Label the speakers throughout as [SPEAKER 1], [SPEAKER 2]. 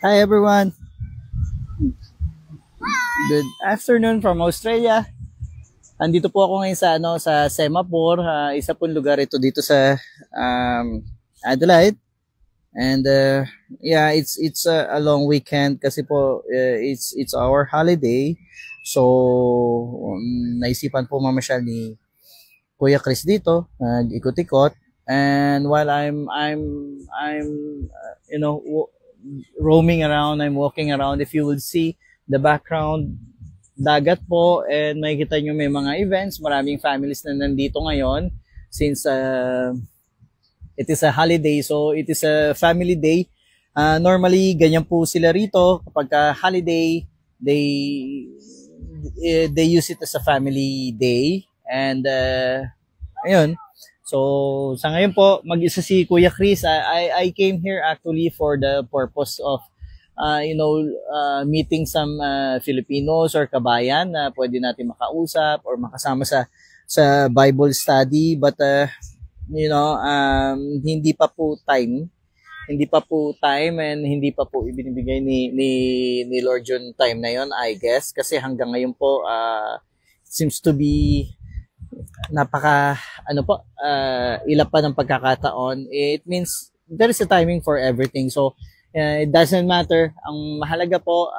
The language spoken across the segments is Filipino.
[SPEAKER 1] Hi everyone. Good afternoon from Australia. Andito po ako ngayon sa Semaphore, isa pong lugar ito dito sa Adelaide. And yeah, it's a long weekend kasi po it's our holiday. So naisipan po mamasyal ni Kuya Chris dito, ikot-ikot. And while I'm roaming around, I'm walking around, if you will see the background, dagat po, and makikita nyo may mga events, maraming families na nandito ngayon since it is a holiday, so it is a family day. Normally, ganyan po sila rito, kapag holiday, they use it as a family day, and ayun. So, sa ngayon po, mag-isa si Kuya Chris. I came here actually for the purpose of meeting some Filipinos or kabayan na pwede natin makausap or makasama sa Bible study, but hindi pa po time and hindi pa po ibinibigay ni Lord yung time na yon, I guess, kasi hanggang ngayon po seems to be ilap pa ng pagkakataon. It means there is a timing for everything, so it doesn't matter. Ang mahalaga po,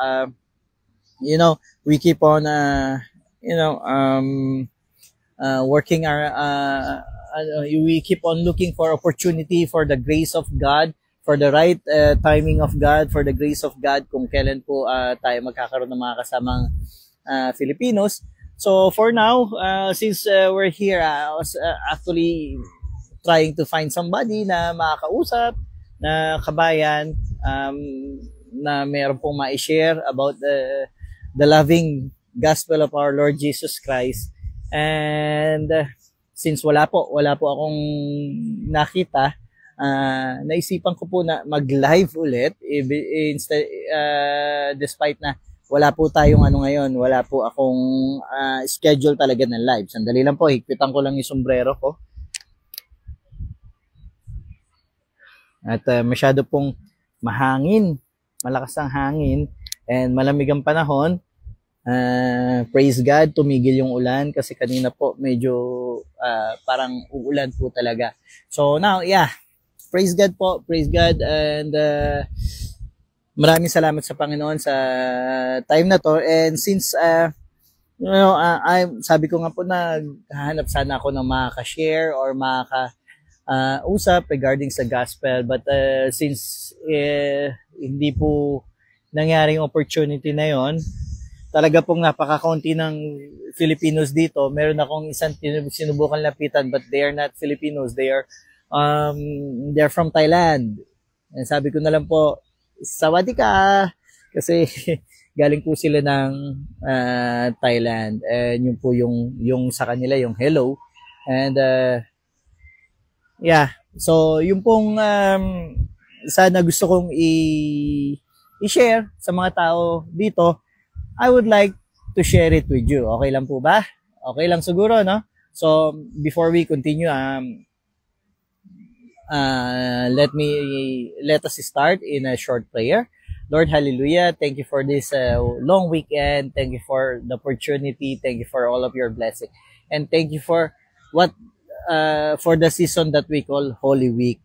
[SPEAKER 1] we keep on, working we keep on looking for opportunity for the grace of God, for the right timing of God, for the grace of God, kung kailan po tayo magkakaroon ng mga kasamang Filipinos. So for now, since we're here, I was actually trying to find somebody na makakausap, na kabayan, na meron pong ma-share about the loving gospel of our Lord Jesus Christ. And since wala po akong nakita, naisipan ko po na mag-live ulit, despite na wala po tayong ngayon, wala po akong schedule talaga ng live. Sandali lang po, higpitan ko lang yung sombrero ko. At masyado pong mahangin, malakas ang hangin, and malamig ang panahon. Praise God, tumigil yung ulan kasi kanina po medyo parang uulan po talaga. So now, yeah, praise God po, praise God, and maraming salamat sa Panginoon sa time na to. And since sabi ko nga po na hahanap sana ako ng makaka-share or usap regarding sa gospel, but since hindi po nangyari yung opportunity na yon, talaga pong napaka-kaunti ng Filipinos dito. Meron akong isang sinubukan lapitan, but they are not Filipinos, they're from Thailand. And sabi ko na lang po, sawadee ka, kasi galing po sila ng Thailand, and yun po yung sa kanila yung hello. And yeah, so yung pong sana gusto kong i-share sa mga tao dito, I would like to share it with you. Okay lang po ba? Okay lang siguro, no? So before we continue, let us start in a short prayer. Lord, hallelujah. Thank you for this long weekend. Thank you for the opportunity. Thank you for all of your blessing. And thank you for for the season that we call Holy Week.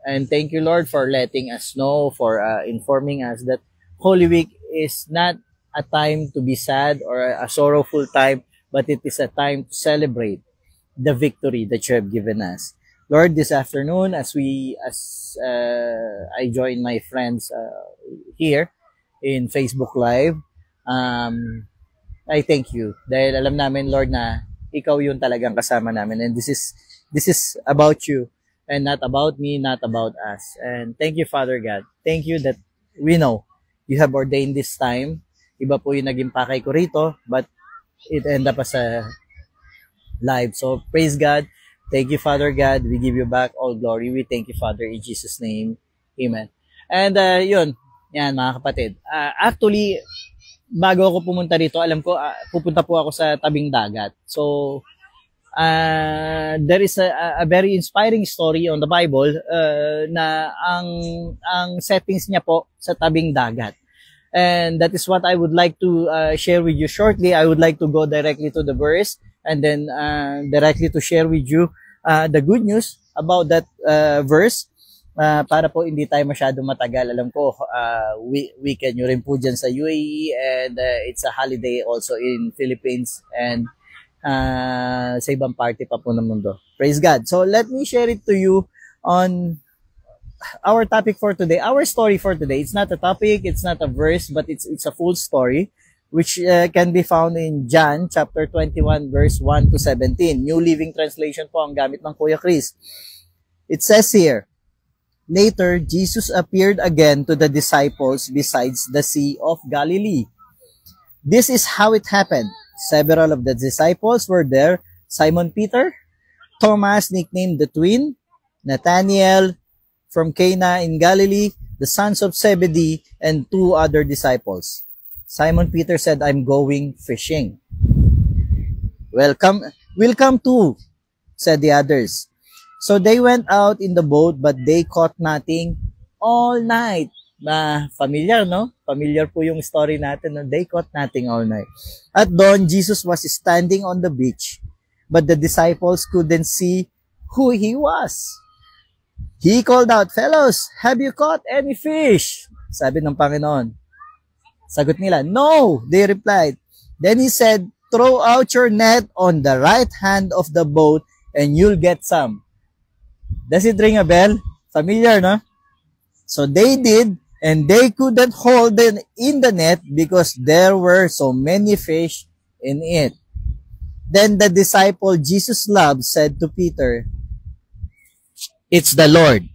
[SPEAKER 1] And thank you, Lord, for letting us know, for informing us that Holy Week is not a time to be sad or a sorrowful time, but it is a time to celebrate the victory that you have given us. Lord, this afternoon, as I join my friends here in Facebook Live, I thank you dahil alam namin, Lord, na ikaw yung talagang kasama namin, and this is about you and not about me, not about us. And thank you, Father God. Thank you that we know you have ordained this time. Iba po yung naging pakay ko rito, but it end up as a live. So praise God. Thank you, Father God. We give you back all glory. We thank you, Father, in Jesus' name. Amen. And yan mga kapatid. Actually, bago ako pumunta dito, alam ko, pupunta po ako sa tabing dagat. So, there is a very inspiring story on the Bible na ang settings niya po sa tabing dagat. And that is what I would like to share with you shortly. I would like to go directly to the verse and then directly to share with you the good news about that verse. Para po hindi tayo masyado matagal. Alam ko, weekend nyo rin po dyan sa UAE and it's a holiday also in Philippines and sa ibang party pa po ng mundo. Praise God. So let me share it to you on our topic for today. Our story for today. It's not a topic, it's not a verse, but it's a full story which can be found in John chapter 21 verse 1 to 17. New Living Translation po ang gamit ng Kuya Chris. It says here, later, Jesus appeared again to the disciples besides the Sea of Galilee. This is how it happened. Several of the disciples were there. Simon Peter, Thomas, nicknamed the twin, Nathanael from Cana in Galilee, the sons of Zebedee, and 2 other disciples. Simon Peter said, I'm going fishing. We'll come too, said the others. So they went out in the boat, but they caught nothing all night. Familiar, no? Familiar po yung story natin, no? They caught nothing all night. At dawn, Jesus was standing on the beach, but the disciples couldn't see who he was. He called out, fellows, have you caught any fish? Sabi ng Panginoon. Sagot nila, no, they replied. Then he said, throw out your net on the right hand of the boat and you'll get some. Does it ring a bell? Familiar, no? So they did, and they couldn't hold it in the net because there were so many fish in it. Then the disciple Jesus loved said to Peter, it's the Lord.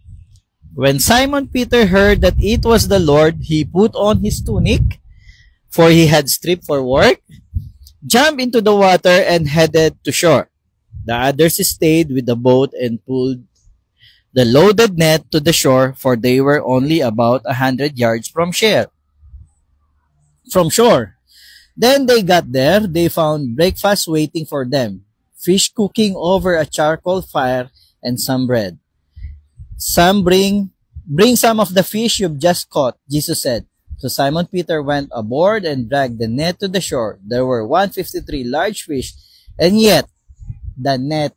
[SPEAKER 1] When Simon Peter heard that it was the Lord, he put on his tunic, for he had stripped for work, jumped into the water, and headed to shore. The others stayed with the boat and pulled the loaded net to the shore, for they were only about 100 yards from shore. Then they got there. They found breakfast waiting for them, fish cooking over a charcoal fire, and some bread. Bring some of the fish you've just caught, Jesus said. So Simon Peter went aboard and dragged the net to the shore. There were 153 large fish, and yet the net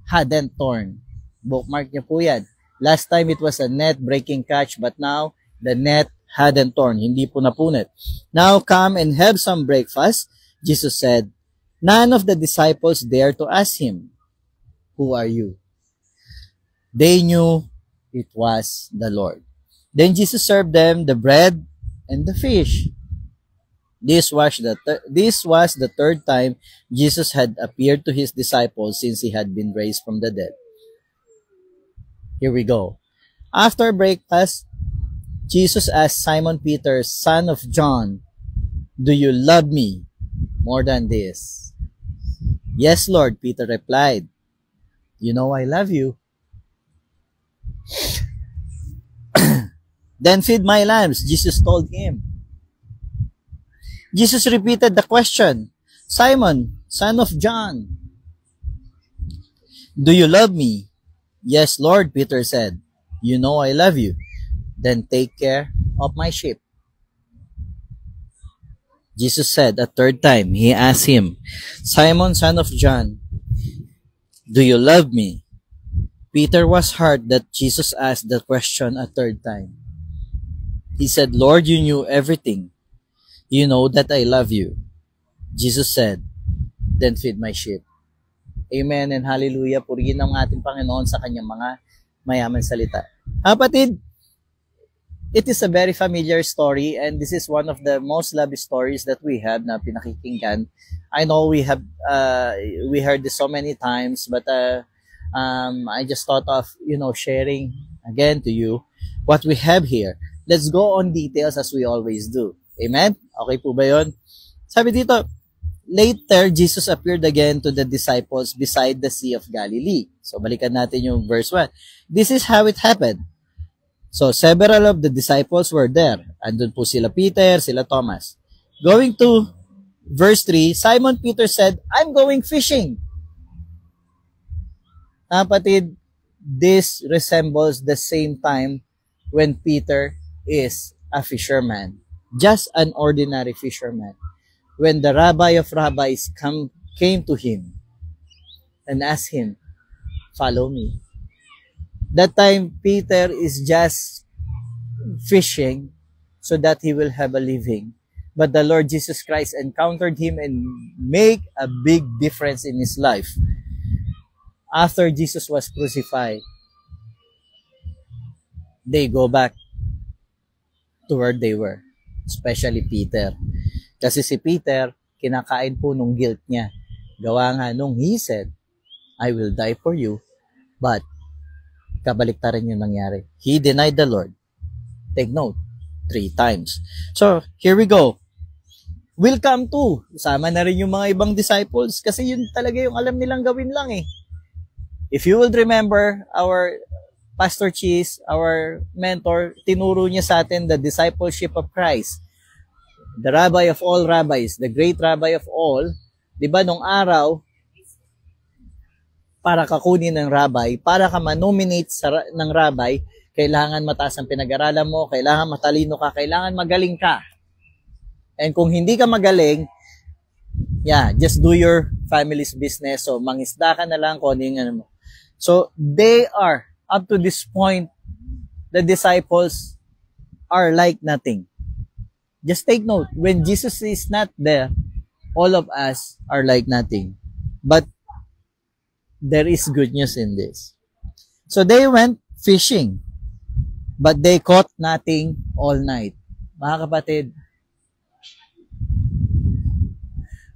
[SPEAKER 1] hadn't torn. Bookmark niyo po yan. Last time it was a net-breaking catch, but now the net hadn't torn. Hindi po napunit. Now come and have some breakfast, Jesus said. None of the disciples dared to ask him, who are you? They knew it was the Lord. Then Jesus served them the bread and the fish. This was the third time Jesus had appeared to his disciples since he had been raised from the dead. Here we go. After breakfast, Jesus asked Simon Peter, son of John, do you love me more than this? Yes, Lord, Peter replied. You know I love you. Then feed my lambs, Jesus told him. Jesus repeated the question, Simon, son of John, do you love me? Yes, Lord, Peter said. You know I love you. Then take care of my sheep. Jesus said a third time, he asked him, Simon, son of John, do you love me? Peter was hurt that Jesus asked the question a third time. He said, Lord, you knew everything. You know that I love you. Jesus said, then feed my sheep. Amen and hallelujah. Purihin ang ating Panginoon sa kanyang mga mayaman salita. Kapatid, it is a very familiar story and this is one of the most lovely stories that we have na pinakikinggan. I know we heard this so many times, but I just thought of, sharing again to you what we have here. Let's go on details as we always do. Amen? Okay po ba yun? Sabi dito, later, Jesus appeared again to the disciples beside the Sea of Galilee. So, balikan natin yung verse 1. This is how it happened. So, several of the disciples were there. Andun po sila Peter, sila Thomas. Going to verse 3, Simon Peter said, I'm going fishing. Kapatid, this resembles the same time when Peter is a fisherman. Just an ordinary fisherman. When the rabbi of rabbis came to him and asked him, follow me. That time, Peter is just fishing so that he will have a living. But the Lord Jesus Christ encountered him and make a big difference in his life. After Jesus was crucified, they go back to where they were. Especially Peter. Kasi si Peter, kinakain po nung guilt niya. Gawa nga nung he said, I will die for you, but kabaliktaran yung nangyari. He denied the Lord. Take note, 3 times. So, here we go. Welcome to. Sama na rin yung mga ibang disciples kasi yun talaga yung alam nilang gawin lang eh. If you will remember, our Pastor Cheese, our mentor, tinuro niya sa atin the discipleship of Christ. The rabbi of all rabbis, the great rabbi of all. Diba nung araw, para ka kunin ng rabbi, para ka manominate ng rabbi, kailangan mataas ang pinag-aralan mo, kailangan matalino ka, kailangan magaling ka. And kung hindi ka magaling, just do your family's business. So, mangisda ka na lang kung ano yung ano mo. So, they are, up to this point, the disciples are like nothing. Just take note, when Jesus is not there, all of us are like nothing. But, there is good news in this. So, they went fishing, but they caught nothing all night. Mga kapatid,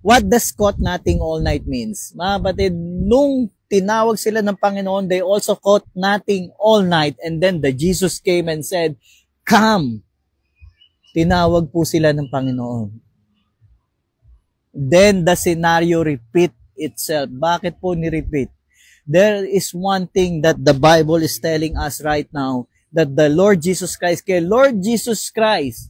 [SPEAKER 1] what does caught nothing all night means? Mga kapatid, nung tinawag sila ng Panginoon, they also caught nothing all night. And then the Jesus came and said, come. Tinawag po sila ng Panginoon. Then the scenario repeat itself. Bakit po ni-repeat? There is one thing that the Bible is telling us right now, that the Lord Jesus Christ, kay Lord Jesus Christ,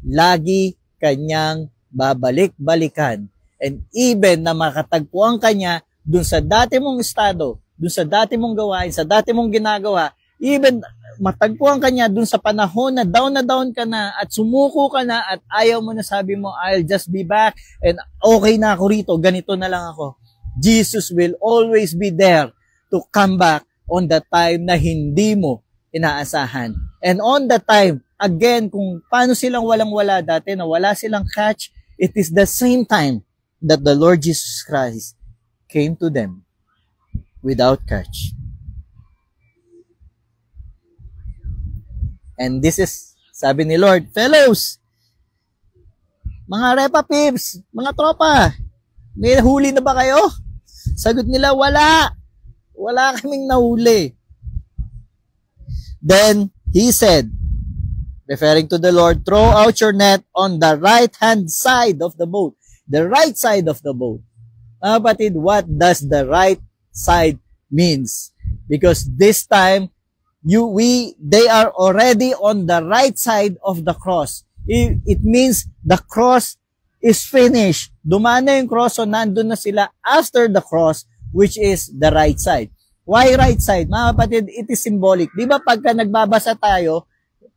[SPEAKER 1] lagi kanyang babalik-balikan. And even na makatagpuan kanya dun sa dati mong estado, dun sa dati mong gawain, sa dati mong ginagawa, even matagpuan kanya dun sa panahon na down ka na at sumuko ka na at ayaw mo na, sabi mo, I'll just be back and okay na ako rito, ganito na lang ako. Jesus will always be there to come back on the time na hindi mo inaasahan. And on the time, again, kung paano silang walang-wala dati, na wala silang catch, it is the same time that the Lord Jesus Christ came to them without catch. And this is, sabi ni Lord, fellows, mga repa pips, mga tropa, may huli na ba kayo? Sagot nila, wala. Wala kaming nahuli. Then, he said, referring to the Lord, throw out your net on the right-hand side of the boat. The right side of the boat. Mga kapatid, what does the right side means? Because this time, they are already on the right side of the cross. It means the cross is finished. Dumaan na yung cross, so nandun na sila after the cross, which is the right side. Why right side? Mga kapatid, it is symbolic. Di ba pagka nagbabasa tayo,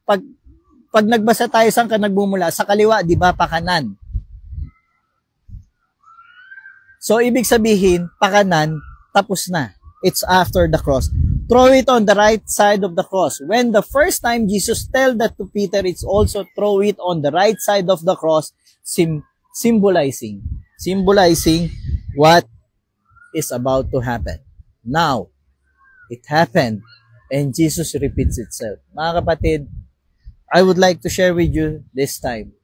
[SPEAKER 1] pag nagbasa tayo, saan ka nagbumula? Sa kaliwa, di ba, pakanan. So, ibig sabihin, pakanan, tapos na. It's after the cross. Throw it on the right side of the cross. When the first time Jesus tell that to Peter, it's also throw it on the right side of the cross, symbolizing what is about to happen. Now, it happened, and Jesus repeats itself. Mga kapatid, I would like to share with you this time.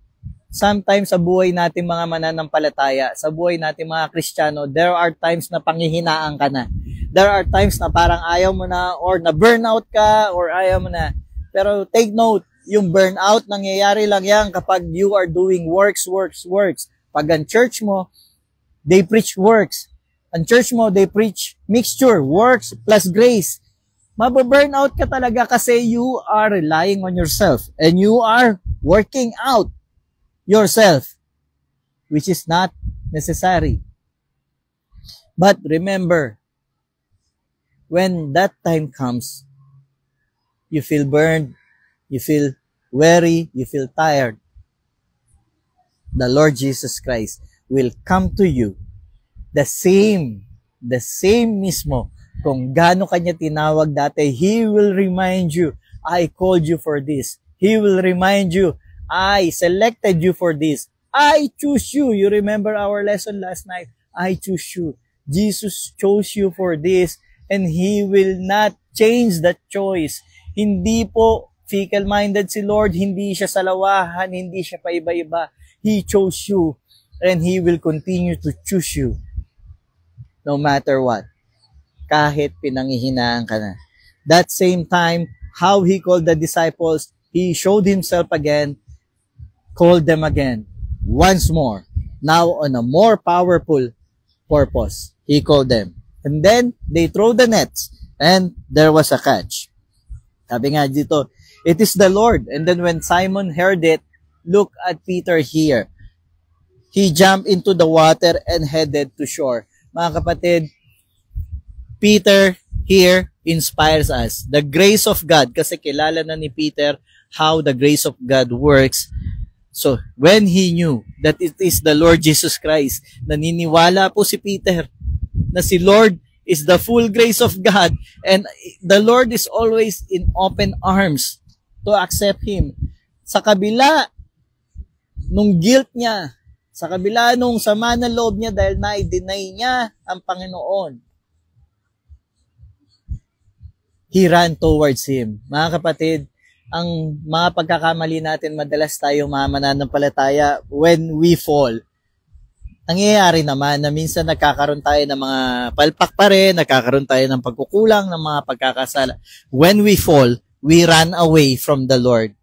[SPEAKER 1] Sometimes sa buhay natin mga mananampalataya, sa buhay natin mga Kristiyano, there are times na panghihinaan ka na. There are times na parang ayaw mo na, or na burnout ka, or ayaw mo na. Pero take note, yung burnout nangyayari lang yan kapag you are doing works. Pag ang church mo, they preach works. Ang church mo, they preach mixture, works plus grace. Mababurnout ka talaga kasi you are relying on yourself and you are working out yourself, which is not necessary. But remember, when that time comes, you feel burned, you feel weary, you feel tired, the Lord Jesus Christ will come to you the same mismo. Kung gaano kanya tinawag dati, He will remind you, I called you for this. He will remind you, I selected you for this. I choose you. You remember our lesson last night? I choose you. Jesus chose you for this, and He will not change that choice. Hindi po fickle-minded si Lord, hindi siya salawahan, hindi siya paiba-iba. He chose you, and He will continue to choose you no matter what. Kahit pinanghihinaan ka na. That same time, how He called the disciples, He showed Himself again, called them again, once more. Now on a more powerful purpose, He called them. And then, they throw the nets, and there was a catch. Sabi nga dito, it is the Lord. And then when Simon heard it, look at Peter here. He jumped into the water and headed to shore. Mga kapatid, Peter here inspires us. The grace of God, kasi kilala na ni Peter how the grace of God works. So, when he knew that it is the Lord Jesus Christ, naniniwala po si Peter na si Lord is the full grace of God, and the Lord is always in open arms to accept him. Sa kabila nung guilt niya, sa kabila nung sama ng loob niya dahil na-deny niya ang Panginoon, he ran towards him. Mga kapatid, ang mga pagkakamali natin, madalas tayo mga mananampalataya when we fall. Nangyayari naman na minsan nagkakaroon tayo ng mga palpak pa rin, nagkakaroon tayo ng pagkukulang ng mga pagkakasala. When we fall, we run away from the Lord.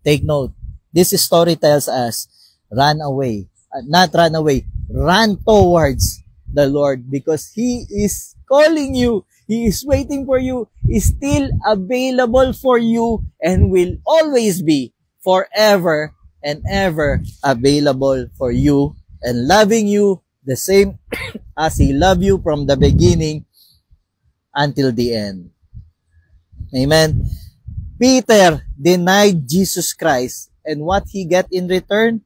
[SPEAKER 1] Take note, this story tells us, run away. Not run away, run towards the Lord because He is calling you. He is waiting for you, is still available for you, and will always be forever and ever available for you and loving you the same as He loved you from the beginning until the end. Amen. Peter denied Jesus Christ, and what he get in return?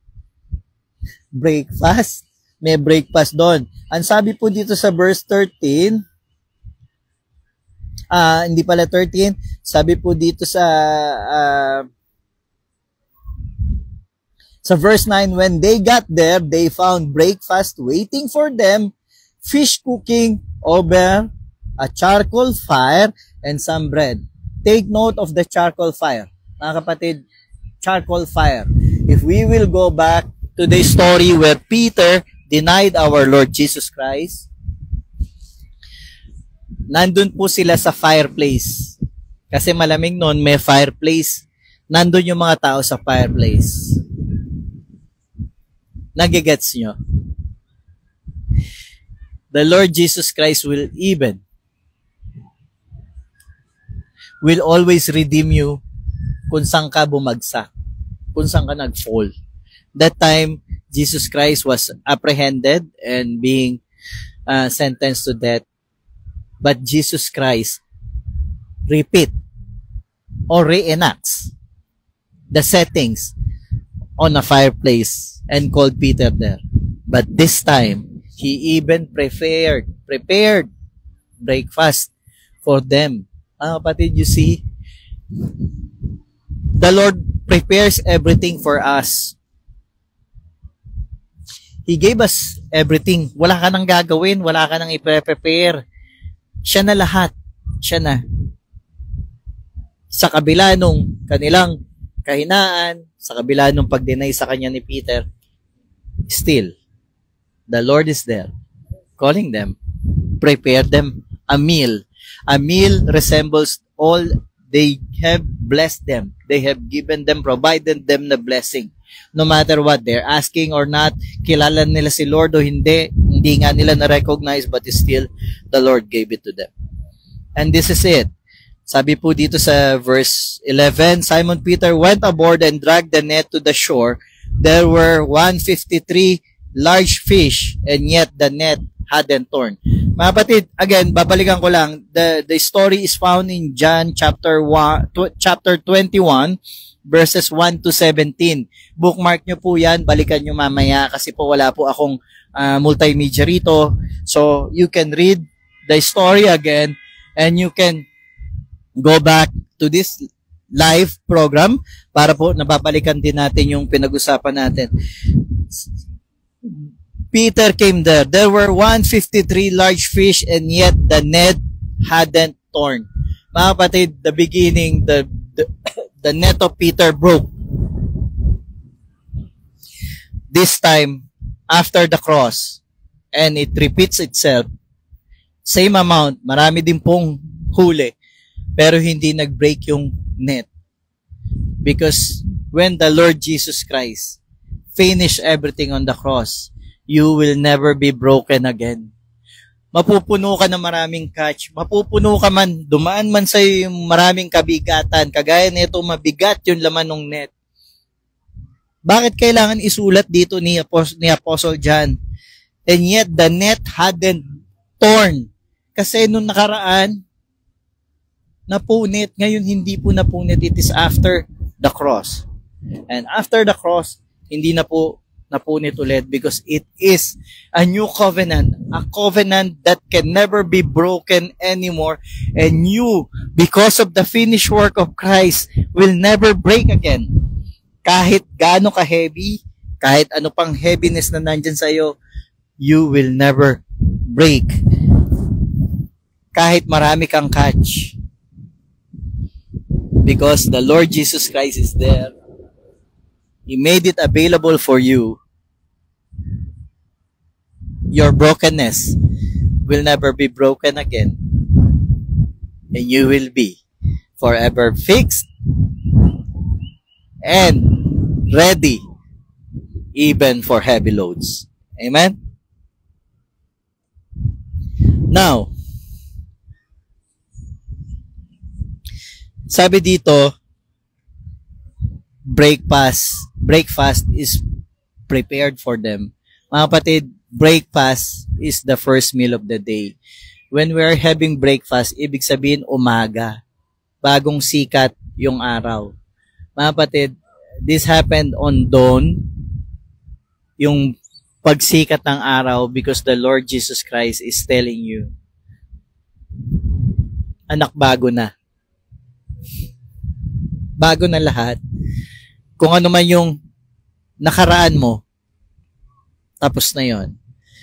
[SPEAKER 1] Breakfast. May breakfast doon. Ang sabi po dito sa verse 13, hindi pala 13, sabi po dito sa verse 9, when they got there, they found breakfast waiting for them, fish cooking over a charcoal fire, and some bread. Take note of the charcoal fire. Mga kapatid, charcoal fire. If we will go back to the story where Peter denied our Lord Jesus Christ, nandun po sila sa fireplace. Kasi malamig noon, may fireplace. Nandun yung mga tao sa fireplace. Nagigets nyo? The Lord Jesus Christ will always redeem you kung saan ka bumagsak, kung saan ka nag-fall. That time, Jesus Christ was apprehended and being sentenced to death. But Jesus Christ repeat or reenacts the settings on a fireplace and called Peter there. But this time, He even prepared breakfast for them. Kapatid, you see, the Lord prepares everything for us. He gave us everything. Wala ka nang gagawin, wala ka nang i-prepare. Siya na lahat. Siya na. Sa kabila nung kanilang kahinaan, sa kabila nung pag-deny sa kanya ni Peter, still, the Lord is there, calling them, prepare them a meal. A meal resembles all they have blessed them. They have given them, provided them the blessing. No matter what they're asking or not, kilala nila si Lord o hindi nga nila na-recognize, but still, the Lord gave it to them. And this is it. Sabi po dito sa verse 11, Simon Peter went aboard and dragged the net to the shore. There were 153 large fish, and yet the net hadn't torn. Mga kapatid, again, babalikan ko lang, the story is found in John chapter 21, verses 1 to 17. Bookmark nyo po yan, balikan nyo mamaya kasi po wala po akong multimedia rito. So, you can read the story again and you can go back to this live program para po nababalikan din natin yung pinag-usapan natin. Peter came there. There were 153 large fish and yet the net hadn't torn. Mga kapatid, the beginning, the net of Peter broke. This time, after the cross, and it repeats itself, same amount, marami din pong huli, pero hindi nag-break yung net. Because when the Lord Jesus Christ finished everything on the cross, you will never be broken again. Mapupuno ka ng maraming catch. Mapupuno ka man, dumaan man sa yung maraming kabigatan. Kagaya nito, mabigat yung laman ng net. Bakit kailangan isulat dito ni Apostle John? And yet, the net hadn't torn. Kasi nung nakaraan, napunit. Ngayon, hindi po napunit. It is after the cross. And after the cross, hindi na po napunit ulit because it is a new covenant, a covenant that can never be broken anymore, and you, because of the finished work of Christ, will never break again. Kahit gaano ka-heavy, kahit ano pang heaviness na nandyan sa'yo, you will never break. Kahit marami kang catch. Because the Lord Jesus Christ is there. He made it available for you. Your brokenness will never be broken again. And you will be forever fixed and ready even for heavy loads. Amen? Now, sabi dito, breakfast is prepared for them. Mga kapatid, breakfast is the first meal of the day. When we are having breakfast, ibig sabihin umaga. Bagong sikat yung araw. Mga kapatid, this happened on dawn, yung pagsikat ng araw, because the Lord Jesus Christ is telling you, anak, bago na. Bago na lahat. Kung ano man yung nakaraan mo, tapos na yon.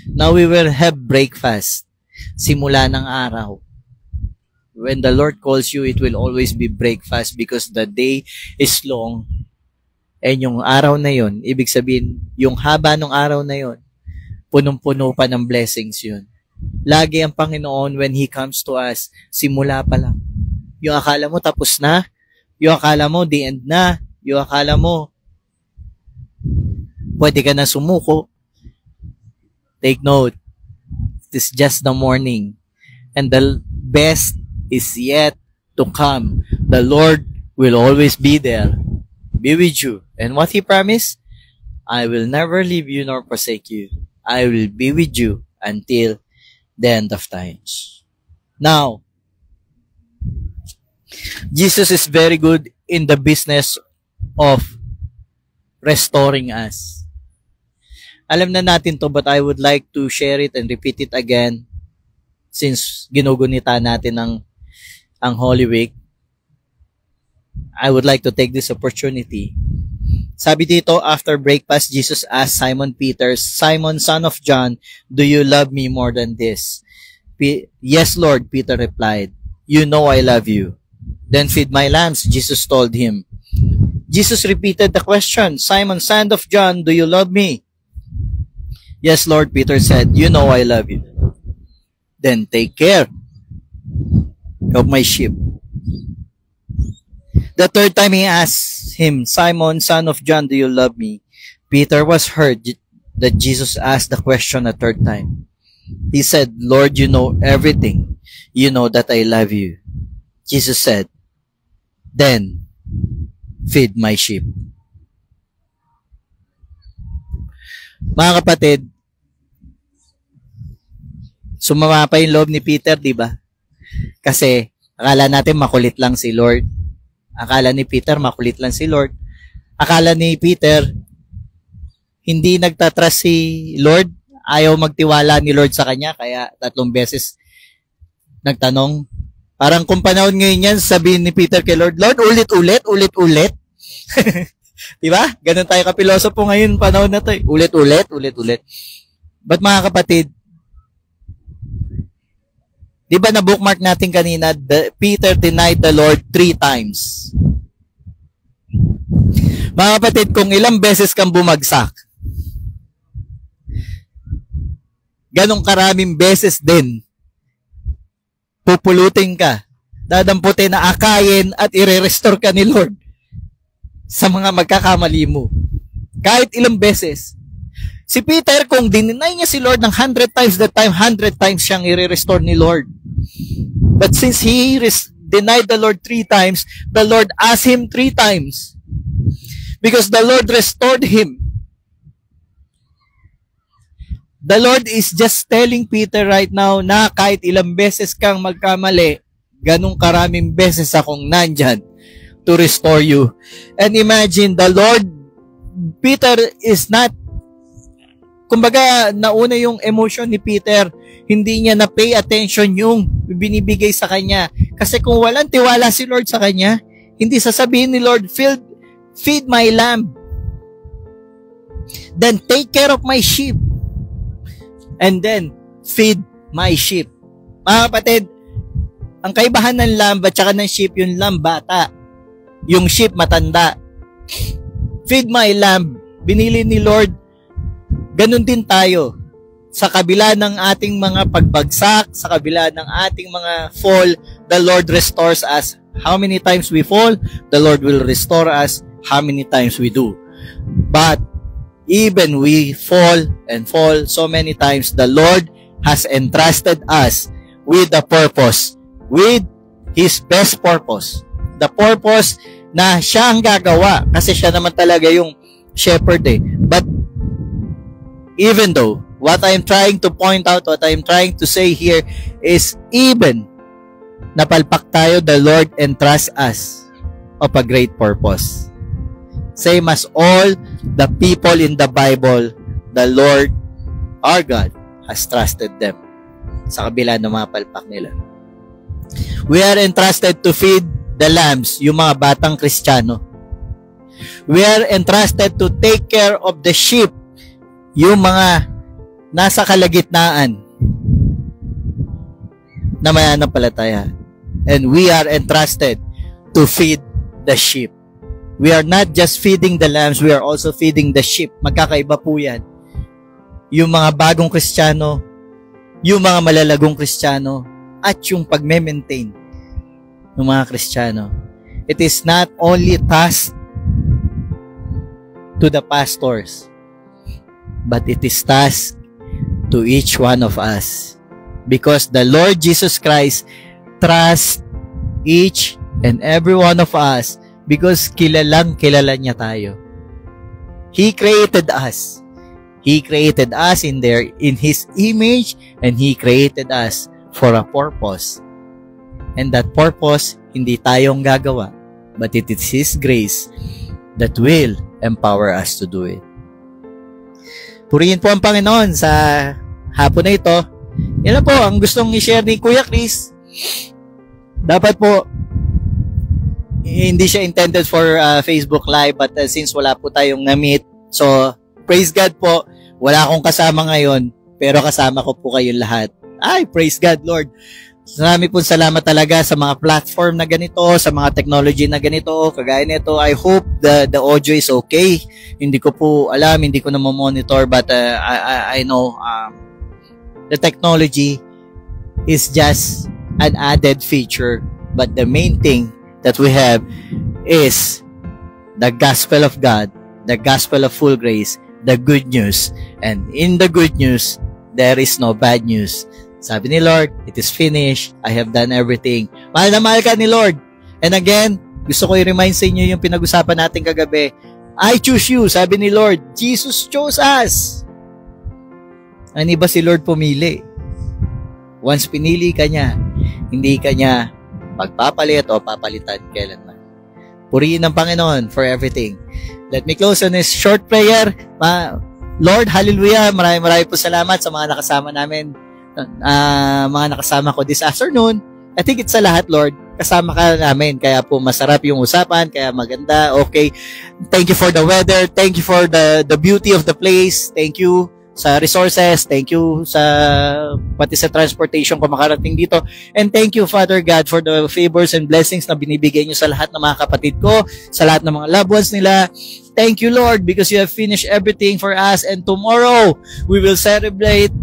[SPEAKER 1] Now we will have breakfast. Simula ng araw. When the Lord calls you, it will always be breakfast because the day is long. And yung araw na yon, ibig sabihin, yung haba ng araw na yon, punong-puno pa ng blessings yun. Lagi ang Panginoon, when He comes to us, simula pa lang. Yung akala mo tapos na, yung akala mo the end na, yung akala mo pwede ka na sumuko. Take note, it is just the morning, and the best is yet to come. The Lord will always be there, be with you. And what He promised? I will never leave you nor forsake you. I will be with you until the end of times. Now, Jesus is very good in the business of restoring us. Alam na natin to, but I would like to share it and repeat it again since ginugunita natin ang Holy Week. I would like to take this opportunity. Sabi dito, after breakfast, Jesus asked Simon Peter, Simon, son of John, do you love me more than this? Yes, Lord, Peter replied. You know I love you. Then feed my lambs, Jesus told him. Jesus repeated the question, Simon, son of John, do you love me? Yes, Lord, Peter said, you know I love you. Then take care of my sheep. The third time he asked him, Simon, son of John, do you love me? Peter was hurt that Jesus asked the question a third time. He said, Lord, you know everything. You know that I love you. Jesus said, then feed my sheep. Mga kapatid, Sumama pa yung loob ni Peter, di ba? Kasi akala natin makulit lang si Lord. Akala ni Peter makulit lang si Lord. Akala ni Peter hindi nagtatrust si Lord. Ayaw magtiwala ni Lord sa kanya. Kaya 3 beses nagtanong. Parang kung panahon ngayon yan, sabihin ni Peter kay Lord, Lord, ulit-ulit. Diba? Ganun tayo kapilosopo ngayon panahon na to. Ulit-ulit. But mga kapatid, di ba na bookmark natin kanina, Peter denied the Lord 3 times. Mga kapatid, kung ilang beses kang bumagsak, ganong karaming beses din, pupulutin ka, dadamputin na akayin at i-restore ka ni Lord sa mga magkakamali mo. Kahit ilang beses. Si Peter, kung dininay niya si Lord ng 100 times that time, 100 times siyang i-restore ni Lord. But since he denied the Lord 3 times, the Lord asked him 3 times. Because the Lord restored him. The Lord is just telling Peter right now na kahit ilang beses kang magkamali, ganong karaming beses akong nandyan to restore you. And imagine, the Lord, Peter is not, kumbaga, nauna yung emotion ni Peter, hindi niya na-pay attention yung binibigay sa kanya. Kasi kung walang tiwala si Lord sa kanya, hindi sasabihin ni Lord, feed my lamb. Then take care of my sheep. And then, feed my sheep. Mga kapatid, ang kaibahan ng lamb at saka ng sheep, yung lamb bata, yung sheep matanda. Feed my lamb. Binili ni Lord. Ganun din tayo. Sa kabila ng ating mga pagbagsak, sa kabila ng ating mga fall, the Lord restores us. How many times we fall, the Lord will restore us. How many times we do. But even we fall so many times, the Lord has entrusted us with a purpose, with His best purpose. The purpose na siya ang gagawa kasi siya naman talaga yung shepherd eh. But even though, what I'm trying to point out, what I'm trying to say here is even napalpak tayo, the Lord entrusts us of a great purpose. Same as all the people in the Bible, the Lord, our God, has trusted them sa kabila ng mga palpak nila. We are entrusted to feed the lambs, yung mga batang Kristiyano. We are entrusted to take care of the sheep, yung mga nasa kalagitnaan na mananampalataya. And we are entrusted to feed the sheep. We are not just feeding the lambs, we are also feeding the sheep. Magkakaiba po yan. Yung mga bagong Kristiyano, yung mga malalagong Kristiyano, at yung pagme-maintain ng mga Kristiyano. It is not only tasked to the pastors, but it is tasked to each one of us. Because the Lord Jesus Christ trusts each and every one of us because kilala niya tayo. He created us. He created us in His image, and He created us for a purpose. And that purpose, hindi tayong gagawa, but it is His grace that will empower us to do it. Purihin po ang Panginoon sa hapon na ito. Yan na po ang gustong i-share ni Kuya Chris. Dapat po, hindi siya intended for Facebook Live, but since wala po tayong na-meet, so praise God po, wala akong kasama ngayon, pero kasama ko po kayong lahat. Ay, praise God, Lord. Marami pong salamat talaga sa mga platform na ganito, sa mga technology na ganito, kagaya nito. I hope the audio is okay. Hindi ko po alam, hindi ko na monitor, but I know the technology is just an added feature, but the main thing that we have is the gospel of God, the gospel of full grace, the good news. And in the good news, there is no bad news. Sabi ni Lord, it is finished. I have done everything. Mahal na mahal ka ni Lord. And again, gusto ko i-remind sa inyo yung pinag-usapan natin kagabi. I choose you. Sabi ni Lord, Jesus chose us. Ano ba si Lord pumili? Once pinili ka niya, hindi ka niya magpapalit o papalitan kailanman. Purihin ng Panginoon for everything. Let me close on this short prayer. Lord, hallelujah. Maraming po salamat sa mga nakasama namin, mga nakasama ko this afternoon. I think it's sa lahat, Lord. Kasama ka namin. Kaya po masarap yung usapan. Kaya maganda. Okay. Thank you for the weather. Thank you for the beauty of the place. Thank you sa resources. Thank you sa pati sa transportation kung makarating dito. And thank you, Father God, for the favors and blessings na binibigay niyo sa lahat ng mga kapatid ko, sa lahat ng mga loved ones nila. Thank you, Lord, because you have finished everything for us. And tomorrow, we will celebrate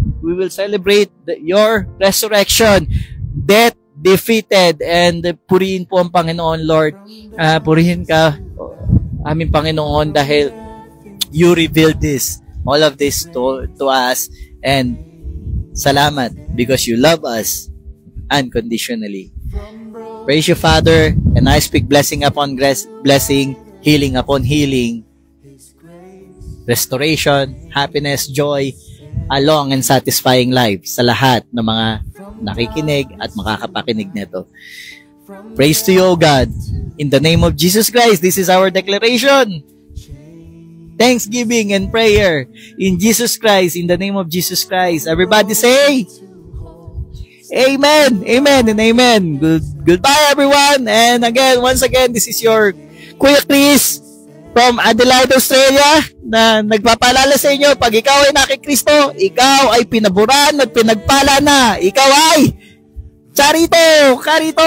[SPEAKER 1] your resurrection. Death defeated, and purihin po ang Panginoon, Lord. Purihin ka, aming Panginoon, dahil you revealed all of this to us, and salamat because you love us unconditionally. Praise you, Father, and I speak blessing upon blessing, healing upon healing, restoration, happiness, joy, a long and satisfying life sa lahat ng mga nakikinig at makakapakinig nito. Praise to you, O God. In the name of Jesus Christ, this is our declaration. Thanksgiving and prayer in Jesus Christ, in the name of Jesus Christ. Everybody say, Amen, Amen, and Amen. Goodbye, everyone. And again, once again, this is your Kuya Chris from Adelaide, Australia, na nagpapaalala sa inyo, pag ikaw ay nakikristo, ikaw ay pinaburan at pinagpala na. Ikaw ay charito, karito.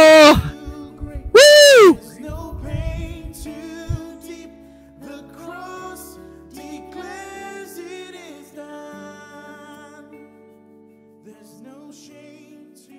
[SPEAKER 1] Woo! There's no shame to